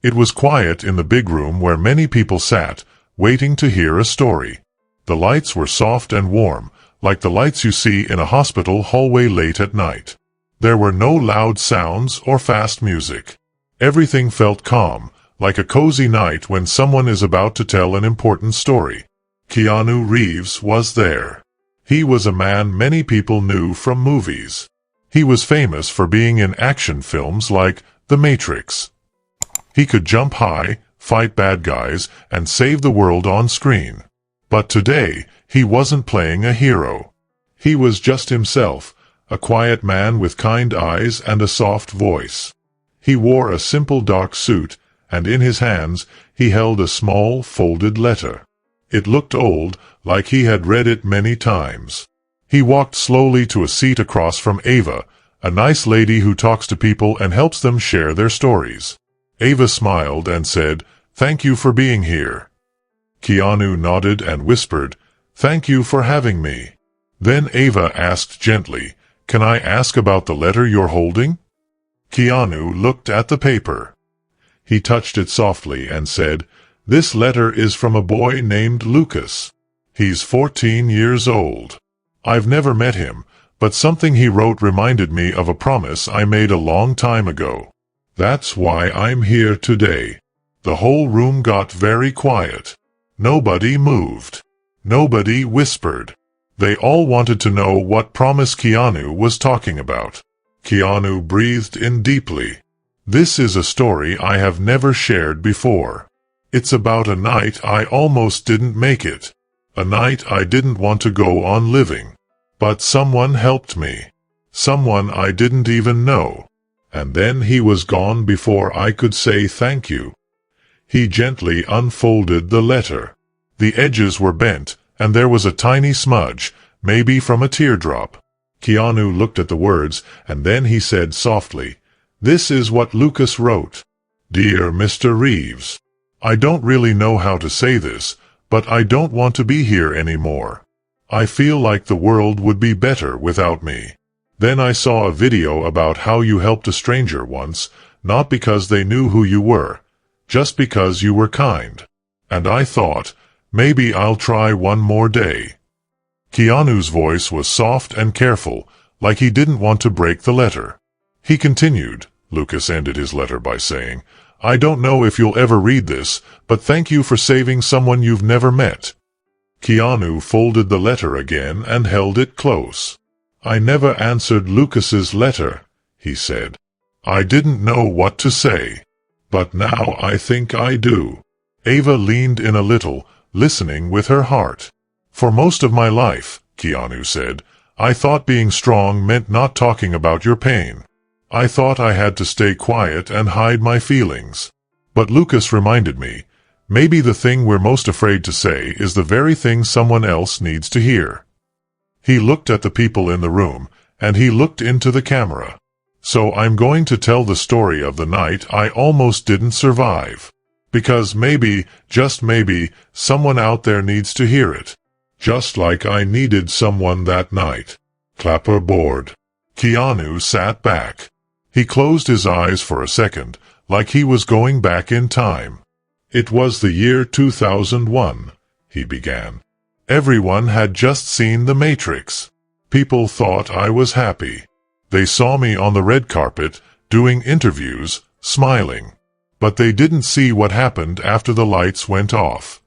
It was quiet in the big room where many people sat, waiting to hear a story. The lights were soft and warm, like the lights you see in a hospital hallway late at night. There were no loud sounds or fast music. Everything felt calm, like a cozy night when someone is about to tell an important story. Keanu Reeves was there. He was a man many people knew from movies. He was famous for being in action films like The Matrix. He could jump high, fight bad guys, and save the world on screen. But today, he wasn't playing a hero. He was just himself, a quiet man with kind eyes and a soft voice. He wore a simple dark suit, and in his hands, he held a small, folded letter. It looked old, like he had read it many times. He walked slowly to a seat across from Ava, a nice lady who talks to people and helps them share their stories. Ava smiled and said, "Thank you for being here." Keanu nodded and whispered, "Thank you for having me." Then Ava asked gently, "Can I ask about the letter you're holding?" Keanu looked at the paper. He touched it softly and said, "This letter is from a boy named Lucas. He's 14 years old. I've never met him, but something he wrote reminded me of a promise I made a long time ago. That's why I'm here today." The whole room got very quiet. Nobody moved. Nobody whispered. They all wanted to know what promise Keanu was talking about. Keanu breathed in deeply. "This is a story I have never shared before. It's about a night I almost didn't make it. A night I didn't want to go on living. But someone helped me. Someone I didn't even know. And then he was gone before I could say thank you." He gently unfolded the letter. The edges were bent, and there was a tiny smudge, maybe from a teardrop. Keanu looked at the words, and then he said softly, "This is what Lucas wrote. Dear Mr. Reeves, I don't really know how to say this, but I don't want to be here anymore. I feel like the world would be better without me. Then I saw a video about how you helped a stranger once, not because they knew who you were, just because you were kind. And I thought, maybe I'll try one more day." Keanu's voice was soft and careful, like he didn't want to break the letter. He continued. Lucas ended his letter by saying, "I don't know if you'll ever read this, but thank you for saving someone you've never met." Keanu folded the letter again and held it close. "I never answered Lucas's letter," he said. "I didn't know what to say. But now I think I do." Ava leaned in a little, listening with her heart. "For most of my life," Keanu said, "I thought being strong meant not talking about your pain. I thought I had to stay quiet and hide my feelings. But Lucas reminded me, maybe the thing we're most afraid to say is the very thing someone else needs to hear." He looked at the people in the room, and he looked into the camera. "So I'm going to tell the story of the night I almost didn't survive. Because maybe, just maybe, someone out there needs to hear it. Just like I needed someone that night." Clapperboard. Keanu sat back. He closed his eyes for a second, like he was going back in time. "It was the year 2001, he began. Everyone had just seen The Matrix. People thought I was happy. They saw me on the red carpet, doing interviews, smiling. But they didn't see what happened after the lights went off."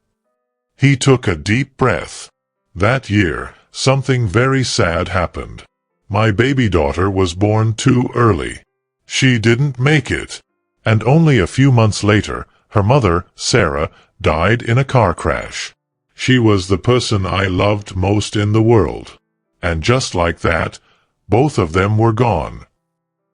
He took a deep breath. "That year, something very sad happened. My baby daughter was born too early. She didn't make it. And only a few months later, her mother, Sarah, died in a car crash. She was the person I loved most in the world. And just like that, both of them were gone."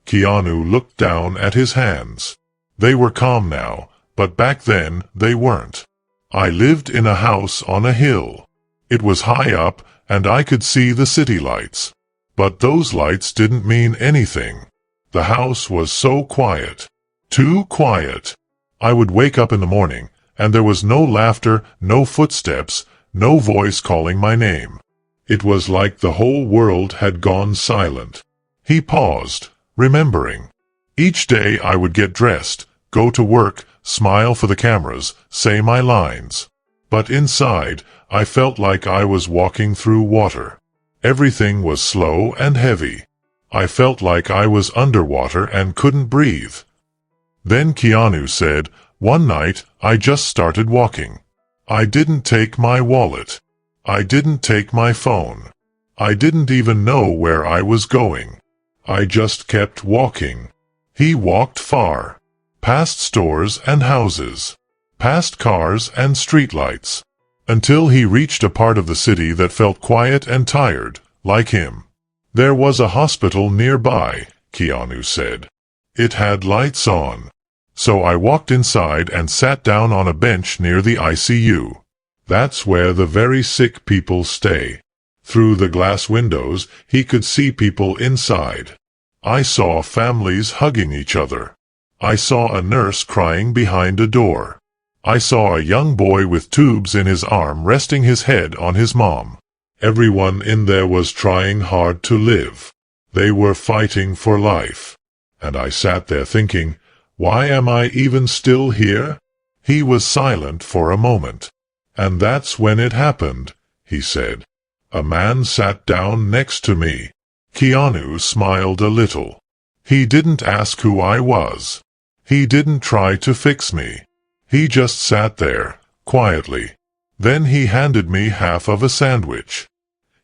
Keanu looked down at his hands. They were calm now, but back then they weren't. "I lived in a house on a hill. It was high up, and I could see the city lights. But those lights didn't mean anything. The house was so quiet. Too quiet. I would wake up in the morning, and there was no laughter, no footsteps, no voice calling my name. It was like the whole world had gone silent." He paused, remembering. "Each day I would get dressed, go to work, smile for the cameras, say my lines. But inside, I felt like I was walking through water. Everything was slow and heavy. I felt like I was underwater and couldn't breathe. Then Keanu said, "One night, I just started walking. I didn't take my wallet. I didn't take my phone. I didn't even know where I was going. I just kept walking." He walked far, past stores and houses, past cars and streetlights, until he reached a part of the city that felt quiet and tired, like him. There was a hospital nearby, Keanu said. It had lights on. So I walked inside and sat down on a bench near the ICU. That's where the very sick people stay. Through the glass windows, he could see people inside. I saw families hugging each other. I saw a nurse crying behind a door. I saw a young boy with tubes in his arm resting his head on his mom. Everyone in there was trying hard to live. They were fighting for life. And I sat there thinking, why am I even still here? He was silent for a moment. And that's when it happened, he said. A man sat down next to me. Keanu smiled a little. He didn't ask who I was. He didn't try to fix me. He just sat there, quietly. Then he handed me half of a sandwich.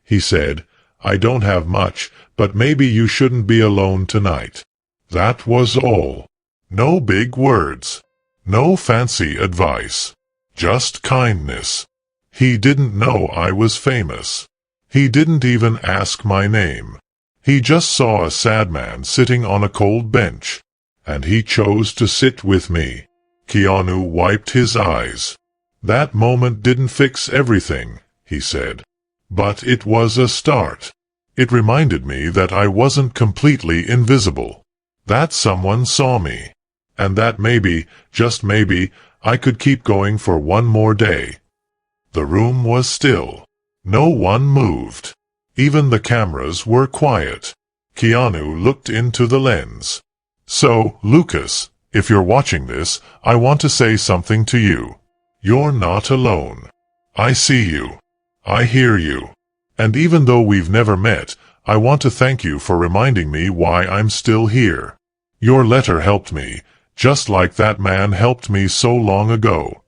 He said, "I don't have much, but maybe you shouldn't be alone tonight." That was all. No big words. No fancy advice. Just kindness. He didn't know I was famous. He didn't even ask my name. He just saw a sad man sitting on a cold bench. And he chose to sit with me. Keanu wiped his eyes. That moment didn't fix everything, he said. But it was a start. It reminded me that I wasn't completely invisible. That someone saw me. And that maybe, just maybe, I could keep going for one more day. The room was still. No one moved. Even the cameras were quiet. Keanu looked into the lens. "So, Lucas, if you're watching this, I want to say something to you. You're not alone. I see you. I hear you. And even though we've never met, I want to thank you for reminding me why I'm still here. Your letter helped me, just like that man helped me so long ago."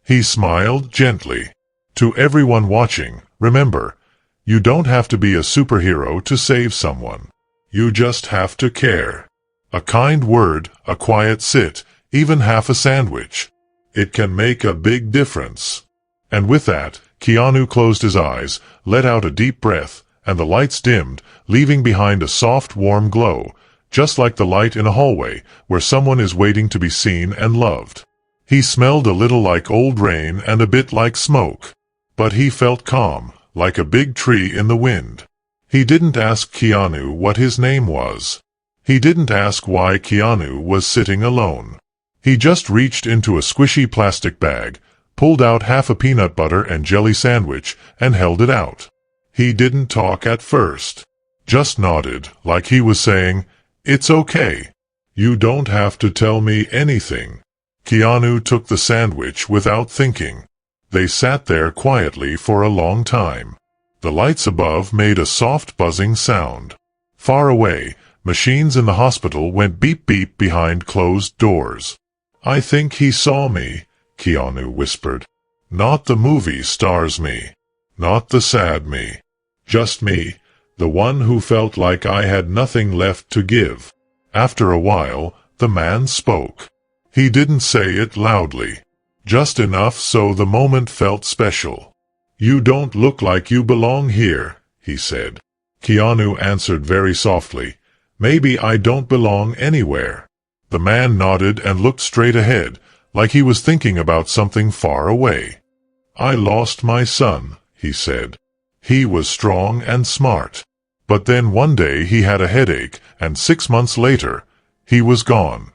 He smiled gently. To everyone watching, remember, you don't have to be a superhero to save someone. You just have to care. A kind word, a quiet sit, even half a sandwich. It can make a big difference. And with that, Keanu closed his eyes, let out a deep breath, and the lights dimmed, leaving behind a soft, warm glow, just like the light in a hallway where someone is waiting to be seen and loved. He smelled a little like old rain and a bit like smoke. But he felt calm, like a big tree in the wind. He didn't ask Keanu what his name was. He didn't ask why Keanu was sitting alone. He just reached into a squishy plastic bag, pulled out half a peanut butter and jelly sandwich, and held it out. He didn't talk at first. Just nodded, like he was saying, "It's okay. You don't have to tell me anything." Keanu took the sandwich without thinking. They sat there quietly for a long time. The lights above made a soft buzzing sound. Far away, machines in the hospital went beep-beep behind closed doors. "I think he saw me," Keanu whispered. "Not the movie stars me. Not the sad me. Just me, the one who felt like I had nothing left to give." After a while, the man spoke. He didn't say it loudly. Just enough so the moment felt special. "You don't look like you belong here," he said. Keanu answered very softly, "Maybe I don't belong anywhere." The man nodded and looked straight ahead, like he was thinking about something far away. "I lost my son," he said. "He was strong and smart. But then one day he had a headache, and 6 months later, he was gone."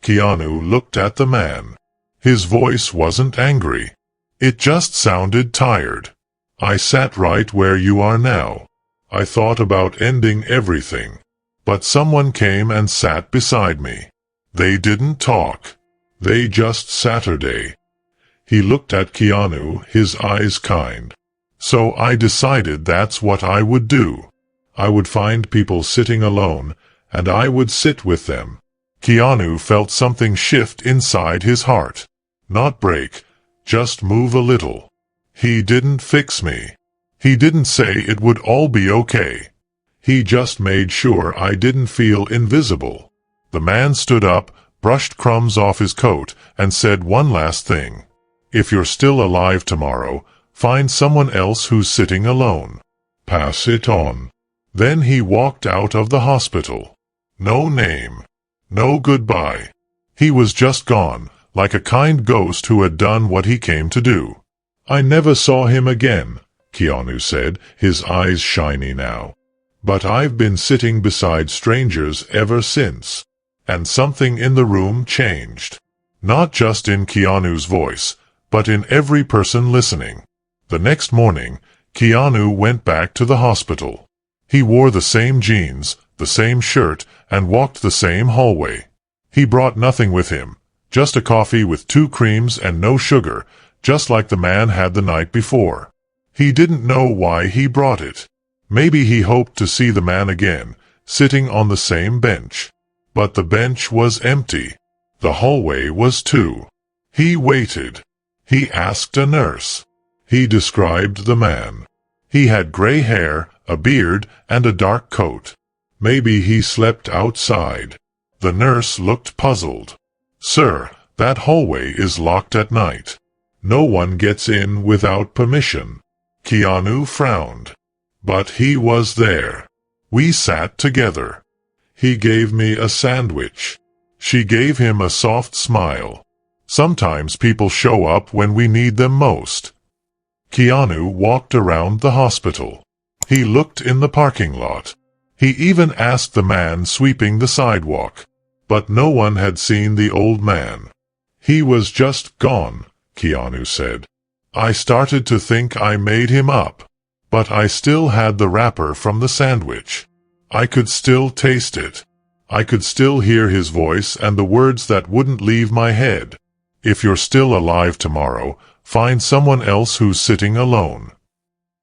Keanu looked at the man. His voice wasn't angry. It just sounded tired. "I sat right where you are now. I thought about ending everything. But someone came and sat beside me. They didn't talk. They just Saturday. He looked at Keanu, his eyes kind. So I decided that's what I would do. I would find people sitting alone, and I would sit with them. Keanu felt something shift inside his heart. Not break, just move a little. He didn't fix me. He didn't say it would all be okay. He just made sure I didn't feel invisible. The man stood up, brushed crumbs off his coat, and said one last thing. If you're still alive tomorrow, find someone else who's sitting alone. Pass it on. Then he walked out of the hospital. No name. No goodbye. He was just gone, like a kind ghost who had done what he came to do. I never saw him again, Keanu said, his eyes shiny now. But I've been sitting beside strangers ever since. And something in the room changed. Not just in Keanu's voice, but in every person listening. The next morning, Keanu went back to the hospital. He wore the same jeans, the same shirt, and walked the same hallway. He brought nothing with him, just a coffee with 2 creams and no sugar, just like the man had the night before. He didn't know why he brought it. Maybe he hoped to see the man again, sitting on the same bench. But the bench was empty. The hallway was too. He waited. He asked a nurse. He described the man. He had gray hair, a beard, and a dark coat. Maybe he slept outside. The nurse looked puzzled. Sir, that hallway is locked at night. No one gets in without permission. Keanu frowned. But he was there. We sat together. He gave me a sandwich. She gave him a soft smile. Sometimes people show up when we need them most. Keanu walked around the hospital. He looked in the parking lot. He even asked the man sweeping the sidewalk. But no one had seen the old man. He was just gone, Keanu said. I started to think I made him up. But I still had the wrapper from the sandwich. I could still taste it. I could still hear his voice and the words that wouldn't leave my head. If you're still alive tomorrow, find someone else who's sitting alone.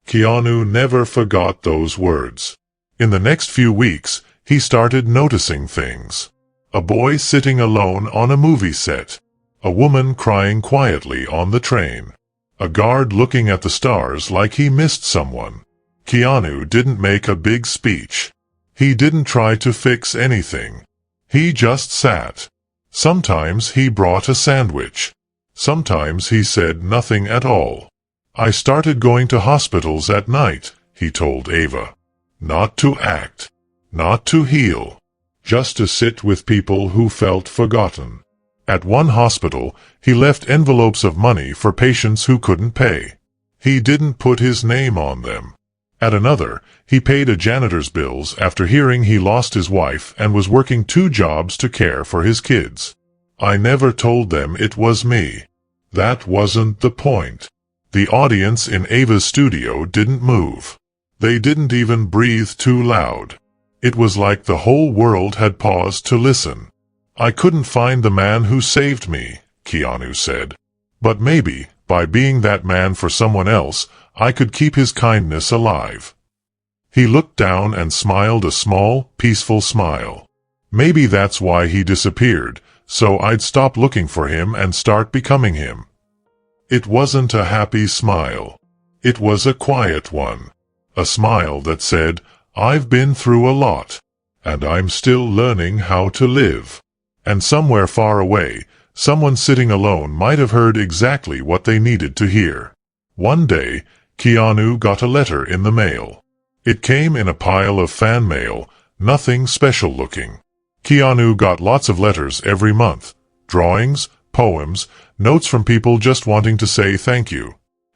Keanu never forgot those words. In the next few weeks, he started noticing things. A boy sitting alone on a movie set. A woman crying quietly on the train. A guard looking at the stars like he missed someone. Keanu didn't make a big speech. He didn't try to fix anything. He just sat. Sometimes he brought a sandwich. Sometimes he said nothing at all. I started going to hospitals at night, he told Ava. Not to act. Not to heal. Just to sit with people who felt forgotten. At one hospital, he left envelopes of money for patients who couldn't pay. He didn't put his name on them. At another, he paid a janitor's bills after hearing he lost his wife and was working 2 jobs to care for his kids. I never told them it was me. That wasn't the point. The audience in Ava's studio didn't move. They didn't even breathe too loud. It was like the whole world had paused to listen. I couldn't find the man who saved me, Keanu said. But maybe, by being that man for someone else, I could keep his kindness alive. He looked down and smiled a small, peaceful smile. Maybe that's why he disappeared, so I'd stop looking for him and start becoming him. It wasn't a happy smile. It was a quiet one. A smile that said, I've been through a lot, and I'm still learning how to live. And somewhere far away, someone sitting alone might have heard exactly what they needed to hear. One day, Keanu got a letter in the mail. It came in a pile of fan mail, nothing special looking. Keanu got lots of letters every month. Drawings, poems, notes from people just wanting to say thank you.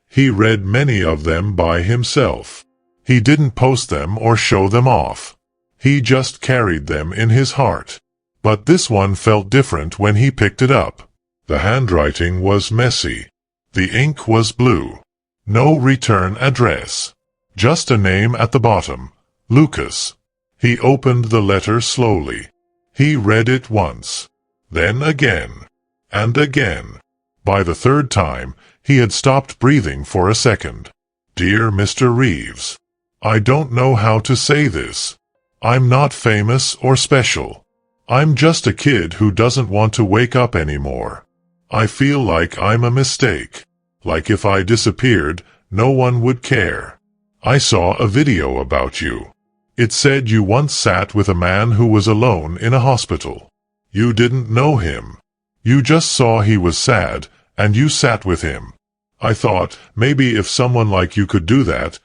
He read many of them by himself. He didn't post them or show them off. He just carried them in his heart. But this one felt different when he picked it up. The handwriting was messy. The ink was blue. No return address. Just a name at the bottom. Lucas. He opened the letter slowly. He read it once. Then again. And again. By the third time, he had stopped breathing for a second. Dear Mr. Reeves, I don't know how to say this. I'm not famous or special. I'm just a kid who doesn't want to wake up anymore. I feel like I'm a mistake. Like if I disappeared, no one would care. I saw a video about you. It said you once sat with a man who was alone in a hospital. You didn't know him. You just saw he was sad, and you sat with him. I thought, maybe if someone like you could do that,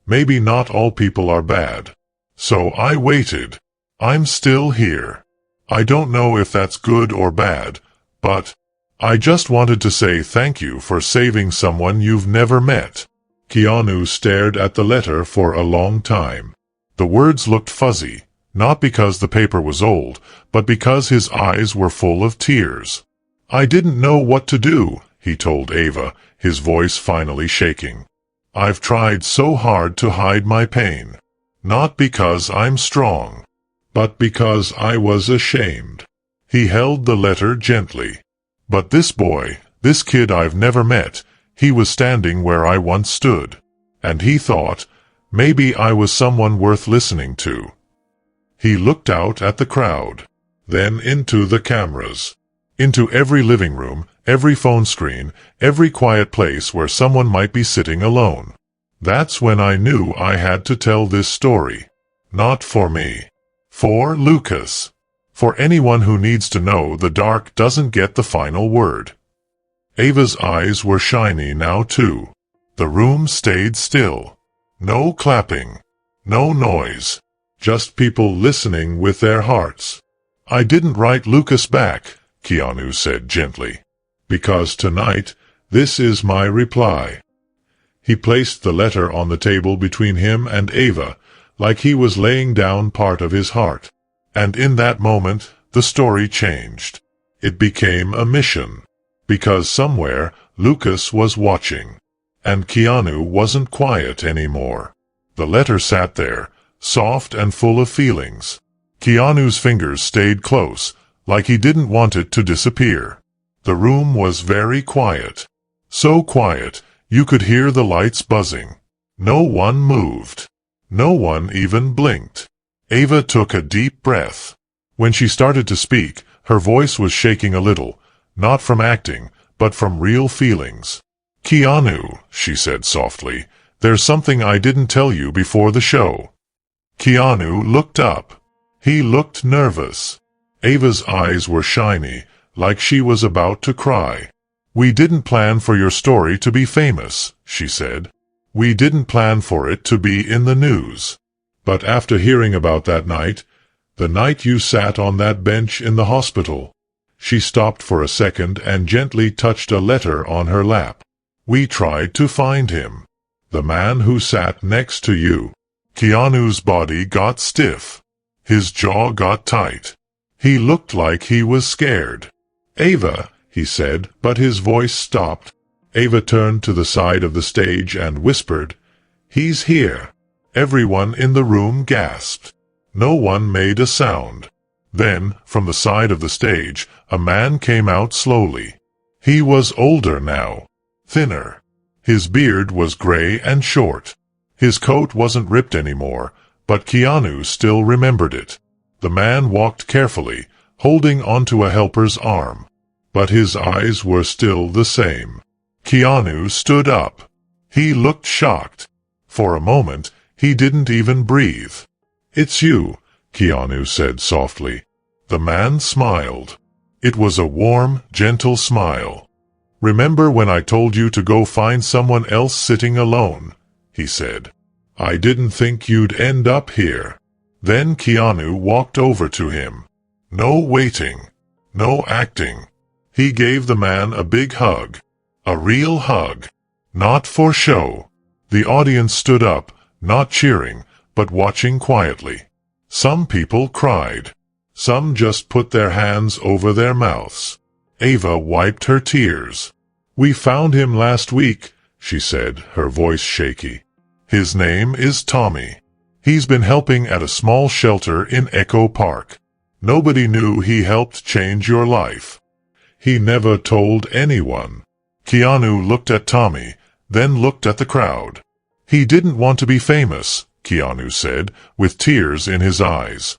maybe not all people are bad. So I waited. I'm still here. I don't know if that's good or bad, but I just wanted to say thank you for saving someone you've never met. Keanu stared at the letter for a long time. The words looked fuzzy, not because the paper was old, but because his eyes were full of tears. I didn't know what to do, he told Ava, his voice finally shaking. I've tried so hard to hide my pain. Not because I'm strong, but because I was ashamed. He held the letter gently. But this boy, this kid I've never met, he was standing where I once stood. And he thought, maybe I was someone worth listening to. He looked out at the crowd, then into the cameras, into every living room, every phone screen, every quiet place where someone might be sitting alone. That's when I knew I had to tell this story. Not for me. For Lucas. For anyone who needs to know the dark doesn't get the final word. Ava's eyes were shiny now too. The room stayed still. No clapping. No noise. Just people listening with their hearts. I didn't write Lucas back, Keanu said gently. Because tonight, this is my reply. He placed the letter on the table between him and Ava, like he was laying down part of his heart. And in that moment, the story changed. It became a mission. Because somewhere, Lucas was watching. And Keanu wasn't quiet anymore. The letter sat there, soft and full of feelings. Keanu's fingers stayed close, like he didn't want it to disappear. The room was very quiet. So quiet, you could hear the lights buzzing. No one moved. No one even blinked. Ava took a deep breath. When she started to speak, her voice was shaking a little, not from acting, but from real feelings. Keanu, she said softly, there's something I didn't tell you before the show. Keanu looked up. He looked nervous. Ava's eyes were shiny, like she was about to cry. We didn't plan for your story to be famous, she said. We didn't plan for it to be in the news. But after hearing about that night, the night you sat on that bench in the hospital, she stopped for a second and gently touched a letter on her lap. We tried to find him. The man who sat next to you. Keanu's body got stiff. His jaw got tight. He looked like he was scared. Ava, he said, but his voice stopped. Ava turned to the side of the stage and whispered, He's here. Everyone in the room gasped. No one made a sound. Then, from the side of the stage, a man came out slowly. He was older now. Thinner. His beard was gray and short. His coat wasn't ripped anymore, but Keanu still remembered it. The man walked carefully, holding onto a helper's arm. But his eyes were still the same. Keanu stood up. He looked shocked. For a moment, he didn't even breathe. It's you, Keanu said softly. The man smiled. It was a warm, gentle smile. Remember when I told you to go find someone else sitting alone? He said. I didn't think you'd end up here. Then Keanu walked over to him. No waiting. No acting. He gave the man a big hug. A real hug. Not for show. The audience stood up, not cheering, but watching quietly. Some people cried. Some just put their hands over their mouths. Ava wiped her tears. We found him last week, she said, her voice shaky. His name is Tommy. He's been helping at a small shelter in Echo Park. Nobody knew he helped change your life. He never told anyone. Keanu looked at Tommy, then looked at the crowd. He didn't want to be famous, Keanu said, with tears in his eyes.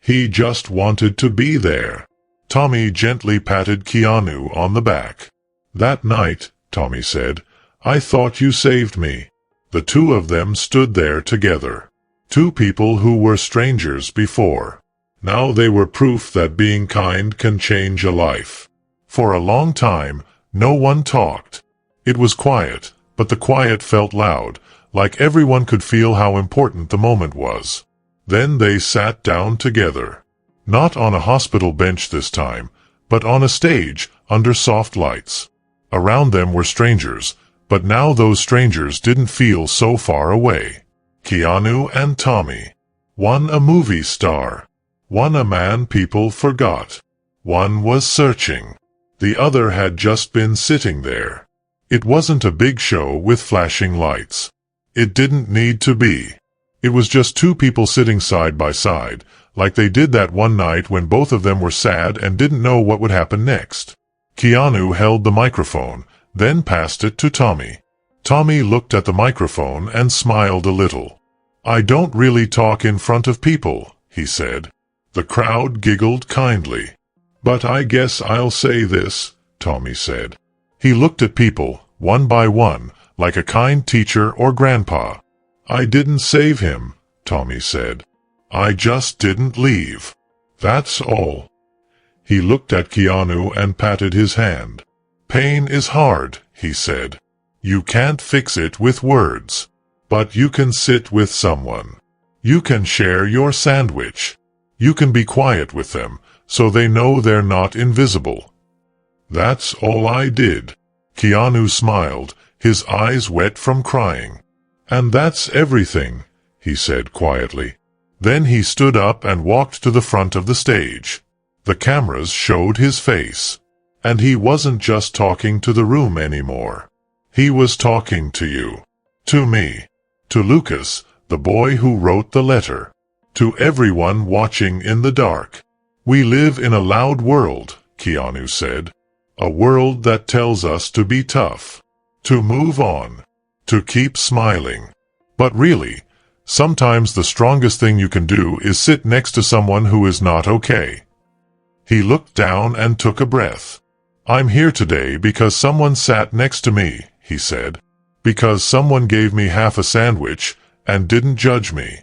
He just wanted to be there. Tommy gently patted Keanu on the back. That night, Tommy said, I thought you saved me. The two of them stood there together. Two people who were strangers before. Now they were proof that being kind can change a life. For a long time, no one talked. It was quiet, but the quiet felt loud, like everyone could feel how important the moment was. Then they sat down together. Not on a hospital bench this time, but on a stage, under soft lights. Around them were strangers, but now those strangers didn't feel so far away. Keanu and Tommy. One a movie star. One a man people forgot. One was searching. The other had just been sitting there. It wasn't a big show with flashing lights. It didn't need to be. It was just two people sitting side by side, like they did that one night when both of them were sad and didn't know what would happen next. Keanu held the microphone, then passed it to Tommy. Tommy looked at the microphone and smiled a little. I don't really talk in front of people, he said. The crowd giggled kindly. But I guess I'll say this, Tommy said. He looked at people, one by one, like a kind teacher or grandpa. I didn't save him, Tommy said. I just didn't leave. That's all. He looked at Keanu and patted his hand. Pain is hard, he said. You can't fix it with words. But you can sit with someone. You can share your sandwich. You can be quiet with them, so they know they're not invisible. That's all I did. Keanu smiled, his eyes wet from crying. And that's everything, he said quietly. Then he stood up and walked to the front of the stage. The cameras showed his face. And he wasn't just talking to the room anymore. He was talking to you. To me. To Lucas, the boy who wrote the letter. To everyone watching in the dark. We live in a loud world, Keanu said. A world that tells us to be tough. To move on. To keep smiling. But really, sometimes the strongest thing you can do is sit next to someone who is not okay. He looked down and took a breath. I'm here today because someone sat next to me, he said. Because someone gave me half a sandwich and didn't judge me.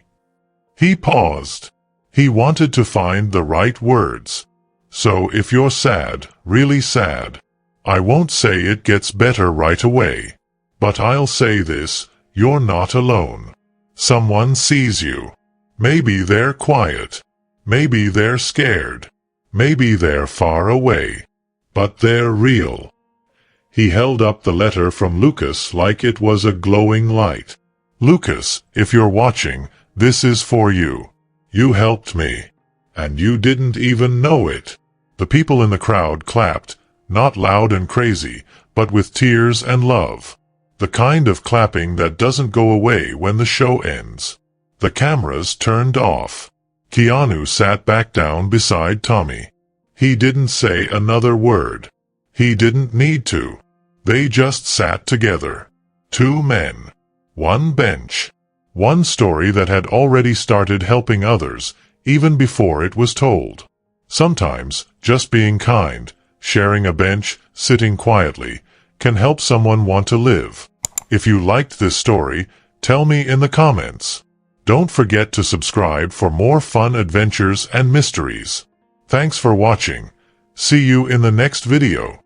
He paused. He wanted to find the right words. So if you're sad, really sad, I won't say it gets better right away. But I'll say this, you're not alone. Someone sees you. Maybe they're quiet. Maybe they're scared. Maybe they're far away. But they're real. He held up the letter from Lucas like it was a glowing light. Lucas, if you're watching, this is for you. You helped me. And you didn't even know it. The people in the crowd clapped, not loud and crazy, but with tears and love. The kind of clapping that doesn't go away when the show ends. The cameras turned off. Keanu sat back down beside Tommy. He didn't say another word. He didn't need to. They just sat together. Two men. One bench. One story that had already started helping others, even before it was told. Sometimes, just being kind, sharing a bench, sitting quietly, can help someone want to live. If you liked this story, tell me in the comments. Don't forget to subscribe for more fun adventures and mysteries. Thanks for watching. See you in the next video.